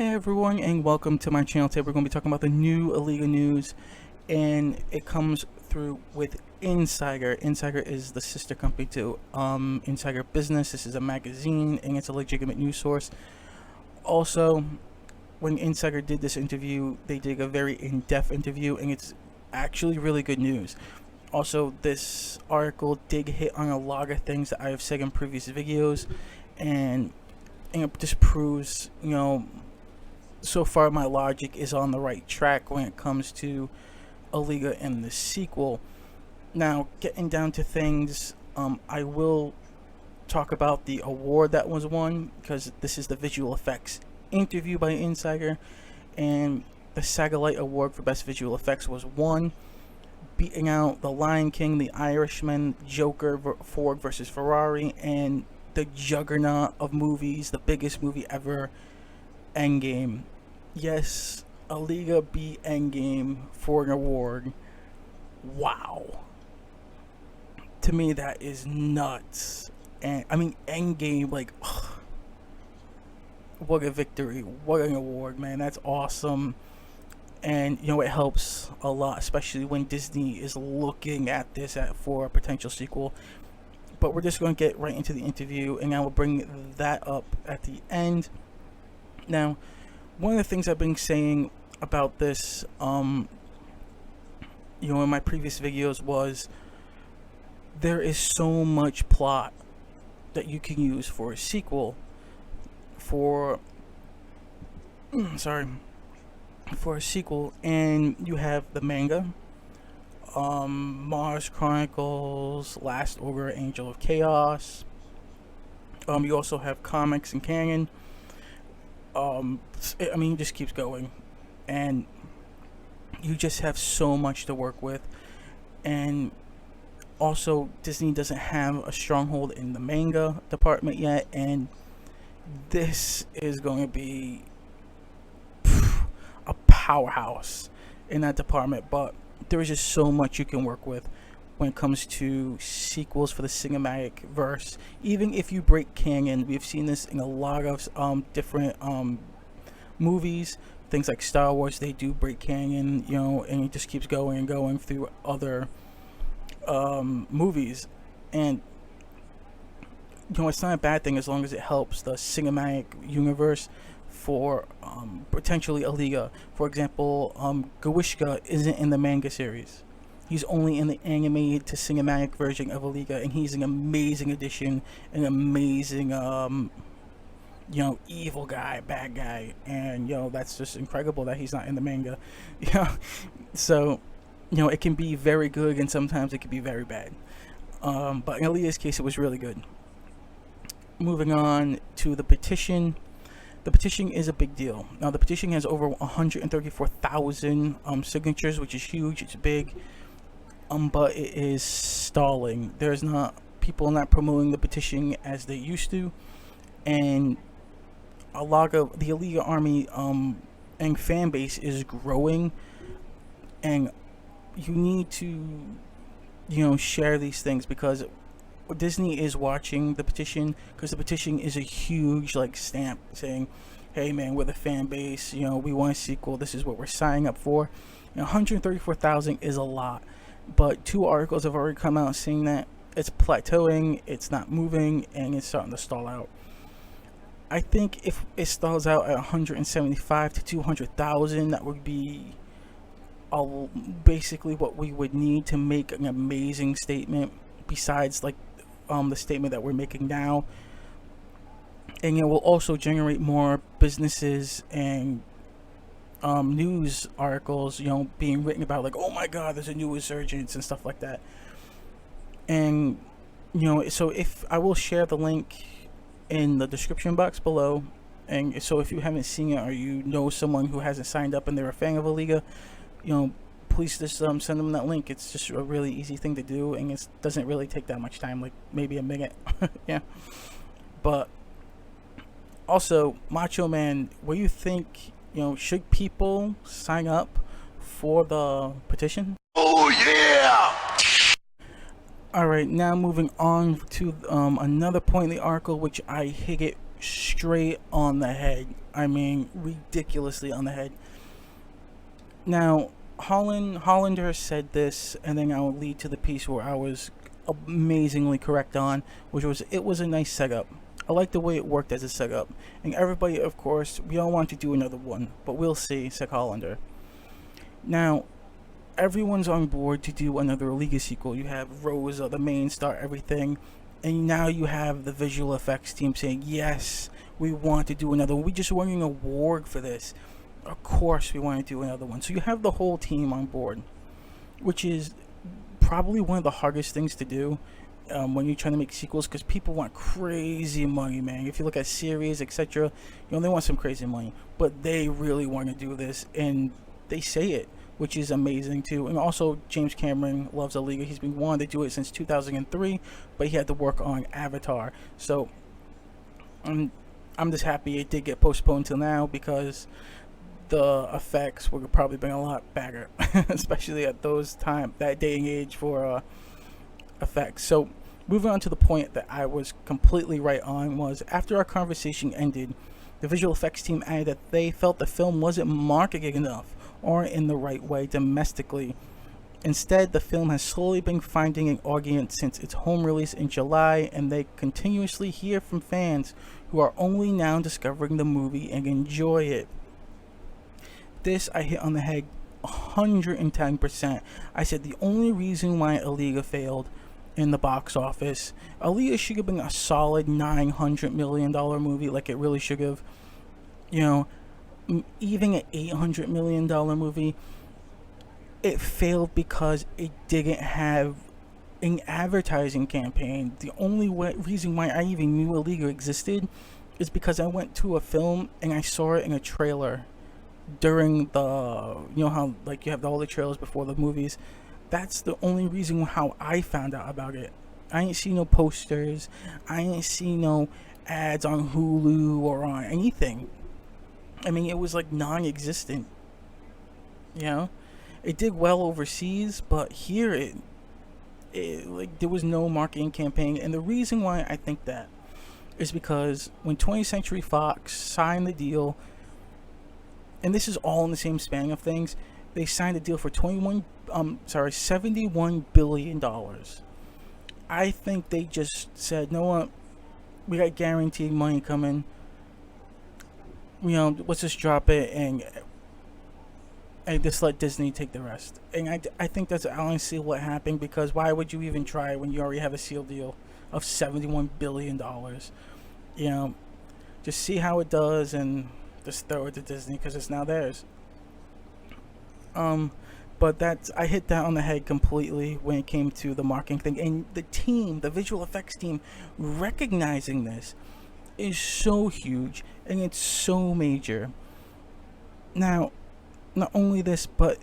Hey everyone, and welcome to my channel. Today we're going to be talking about the new Alita news, and it comes through with Insider. Insider is the sister company to Insider Business. This is a magazine, and it's a legitimate news source. Also, when Insider did this interview, they did a very in-depth interview, and it's actually really good news. Also, this article did hit on a lot of things that I have said in previous videos, and it just proves, so far my logic is on the right track when it comes to Alita and the sequel. Now, getting down to things, I will talk about the award that was won, because this is the visual effects interview by Insider, and the Satellite Award for Best Visual Effects was won, beating out The Lion King, The Irishman, Joker, Ford versus Ferrari, and the juggernaut of movies, the biggest movie ever, Endgame. Yes, Alita beat Endgame for an award. Wow. To me, that is nuts. And I mean, Endgame, what a victory. What an award, man. That's awesome. And, it helps a lot, especially when Disney is looking at this for a potential sequel. But we're just going to get right into the interview, and I will bring that up at the end. Now, one of the things I've been saying about this, in my previous videos was there is so much plot that you can use for a sequel, for a sequel, and you have the manga, Mars Chronicles, Last Order, Angel of Chaos. You also have comics and canon. It just keeps going, and you just have so much to work with. And also, Disney doesn't have a stronghold in the manga department yet, and this is going to be a powerhouse in that department. But there is just so much you can work with when it comes to sequels for the cinematic verse. Even if you break canon, we've seen this in a lot of different movies. Things like Star Wars, they do break canon, and it just keeps going and going through other movies. And it's not a bad thing as long as it helps the cinematic universe for potentially Alita. For example, Gawishka isn't in the manga series. He's only in the animated to cinematic version of Alita, and he's an amazing addition, an amazing, evil guy, bad guy, and, that's just incredible that he's not in the manga. So, it can be very good, and sometimes it can be very bad. But in Alita's case, it was really good. Moving on to the petition. The petition is a big deal. Now, the petition has over 134,000 signatures, which is huge. It's big. But it is stalling. People are not promoting the petition as they used to, and a lot of the Alita army and fan base is growing, and you need to share these things, because Disney is watching the petition, because the petition is a huge stamp saying, hey man, we're the fan base, we want a sequel, this is what we're signing up for. 134,000 is a lot, but 2 articles have already come out saying that it's plateauing, it's not moving, and it's starting to stall out. I think if it stalls out at 175 to 200,000, that would be basically what we would need to make an amazing statement, besides the statement that we're making now. And it will also generate more businesses and news articles, being written about, oh my god, there's a new resurgence and stuff like that. And so if I will share the link in the description box below, and so if you haven't seen it, or someone who hasn't signed up and they're a fan of Alita, please just send them that link. It's just a really easy thing to do, and it doesn't really take that much time, maybe a minute. Yeah. But also, Macho Man, what do you think? Should people sign up for the petition? Oh yeah! Alright, now moving on to another point in the article, which I hit it straight on the head. I mean, ridiculously on the head. Now, Hollander said this, and then I'll lead to the piece where I was amazingly correct on, which was it was a nice setup. I like the way it worked as a setup. And everybody, of course, we all want to do another one, but we'll see, said Hollander. Now, everyone's on board to do another Alita sequel. You have Rosa, the main star, everything. And now you have the visual effects team saying, yes, we want to do another one. We just won an award for this. Of course we want to do another one. So you have the whole team on board, which is probably one of the hardest things to do when you're trying to make sequels, because people want crazy money, man. If you look at series, etc., they want some crazy money. But they really want to do this, and they say it, which is amazing too. And also, James Cameron loves Alita. He's been wanting to do it since 2003, but he had to work on Avatar. So I'm just happy it did get postponed till now, because the effects would have probably been a lot better, especially at that day and age for effects. So moving on to the point that I was completely right on was, after our conversation ended, the visual effects team added that they felt the film wasn't marketed enough or in the right way domestically. Instead, the film has slowly been finding an audience since its home release in July, and they continuously hear from fans who are only now discovering the movie and enjoy it. This I hit on the head 110%. I said the only reason why Alita failed in the box office, Alita should have been a solid $900 million movie, like it really should have. Even an $800 million movie, it failed because it didn't have an advertising campaign. The only reason why I even knew Alita existed is because I went to a film and I saw it in a trailer during the, how like you have all the trailers before the movies. That's the only reason how I found out about it. I ain't see no posters. I ain't see no ads on Hulu or on anything. I mean, it was like non-existent. It did well overseas, but here it like there was no marketing campaign. And the reason why I think that is because when 20th Century Fox signed the deal, and this is all in the same span of things, they signed a deal for $71 billion. I think they just said, "No what? We got guaranteed money coming. Let's just drop it and just let Disney take the rest." And I think that's honestly what happened, because why would you even try when you already have a seal deal of $71 billion? Just see how it does and just throw it to Disney because it's now theirs. But I hit that on the head completely when it came to the marketing thing. And the team, the visual effects team, recognizing this is so huge and it's so major. Now, not only this, but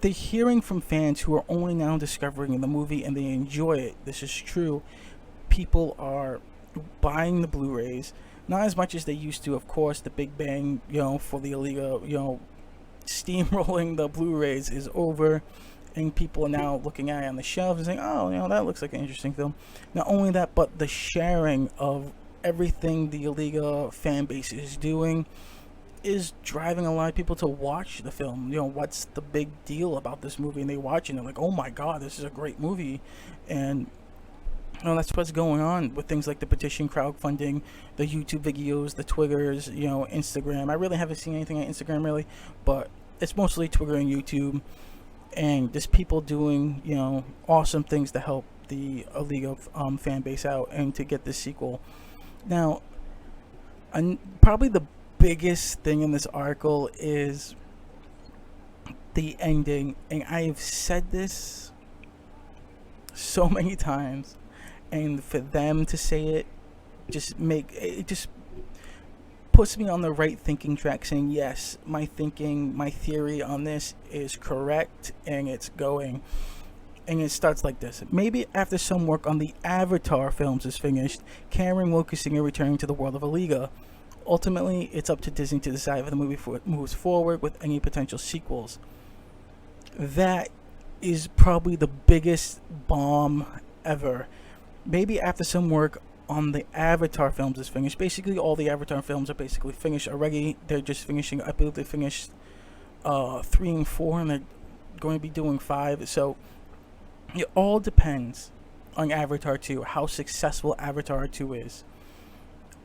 the hearing from fans who are only now discovering the movie and they enjoy it. This is true. People are buying the Blu-rays, not as much as they used to, of course. The Big Bang, for the Alita, steamrolling the Blu-rays is over, and people are now looking at it on the shelves and saying, "Oh, that looks like an interesting film." Not only that, but the sharing of everything the Alita fan base is doing is driving a lot of people to watch the film. What's the big deal about this movie? And they watch it and they're like, "Oh my god, this is a great movie." And that's what's going on with things like the petition crowdfunding, the YouTube videos, the Twitters, Instagram. I really haven't seen anything on Instagram really, but it's mostly Twitter and YouTube, and just people doing awesome things to help the Alita fan base out and to get this sequel. Now, probably the biggest thing in this article is the ending, and I've said this so many times. And for them to say it just puts me on the right thinking track, saying, yes, my theory on this is correct, and it's going. And it starts like this. Maybe after some work on the Avatar films is finished, Cameron will consider returning to the world of Alita. Ultimately, it's up to Disney to decide if the movie moves forward with any potential sequels. That is probably the biggest bomb ever. Maybe after some work on the Avatar films is finished. Basically, all the Avatar films are basically finished already. They're just finishing. I believe they finished 3 and 4, and they're going to be doing 5. So it all depends on Avatar 2, how successful Avatar 2 is.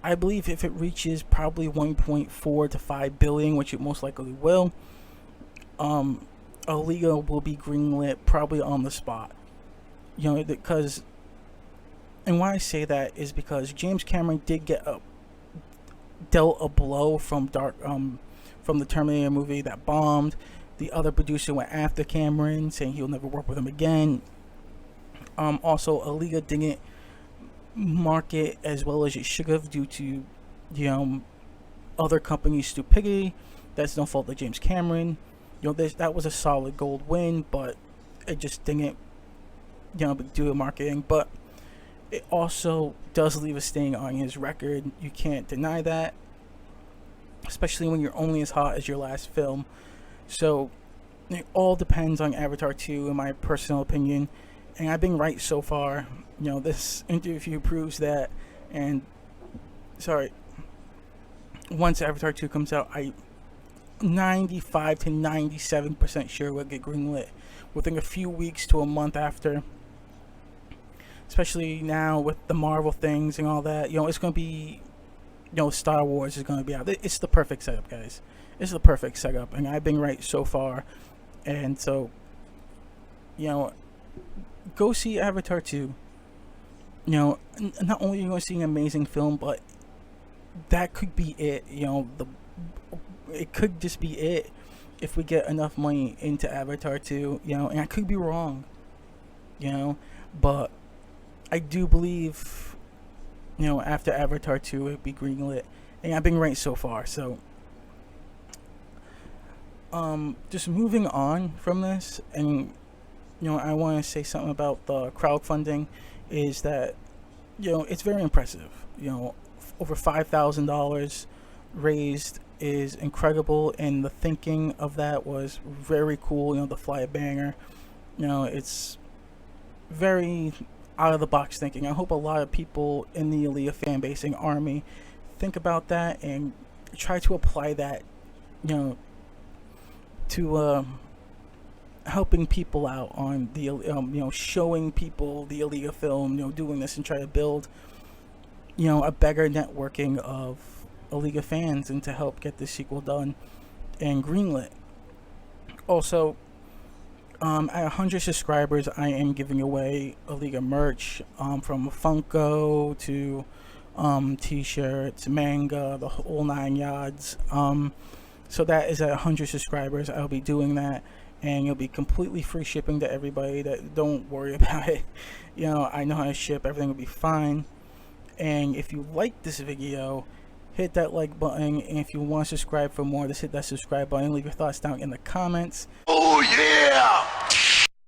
I believe if it reaches probably 1.4 to 5 billion, which it most likely will, Alita will be greenlit probably on the spot. You know, because, and why I say that is because James Cameron did get dealt a blow from from the Terminator movie that bombed. The other producer went after Cameron, saying he'll never work with him again. Also, Alita didn't market as well as it should have due to, other companies' stupidity. That's no fault of James Cameron. That was a solid gold win, but it just didn't, do the marketing. But it also does leave a stain on his record. You can't deny that, especially when you're only as hot as your last film. So it all depends on Avatar 2, in my personal opinion. And I've been right so far. This interview proves that. And, once Avatar 2 comes out, I'm 95 to 97% sure we'll get greenlit within a few weeks to a month after. Especially now with the Marvel things and all that. It's going to be, Star Wars is going to be out. It's the perfect setup, guys. It's the perfect setup. And I've been right so far. And so, go see Avatar 2. Not only are you going to see an amazing film, but that could be it. It could just be it if we get enough money into Avatar 2. And I could be wrong. But I do believe, after Avatar 2, it'd be greenlit. And I've been right so far. So, just moving on from this, and I want to say something about the crowdfunding. Is that it's very impressive. Over $5,000 raised is incredible, and the thinking of that was very cool. The fly a banger. It's very out of the box thinking. I hope a lot of people in the Alita fan base and army think about that and try to apply that, to helping people out on the showing people the Alita film, doing this and try to build a better networking of Alita fans and to help get this sequel done and greenlit. Also, at 100 subscribers, I am giving away Alita merch, from Funko to t-shirts, manga, the whole 9 yards. So that is at 100 subscribers. I'll be doing that, and you'll be completely free shipping to everybody. That don't worry about it. I know how to ship. Everything will be fine. And if you like this video, hit that like button. And if you want to subscribe for more, just hit that subscribe button. Leave your thoughts down in the comments. Oh yeah!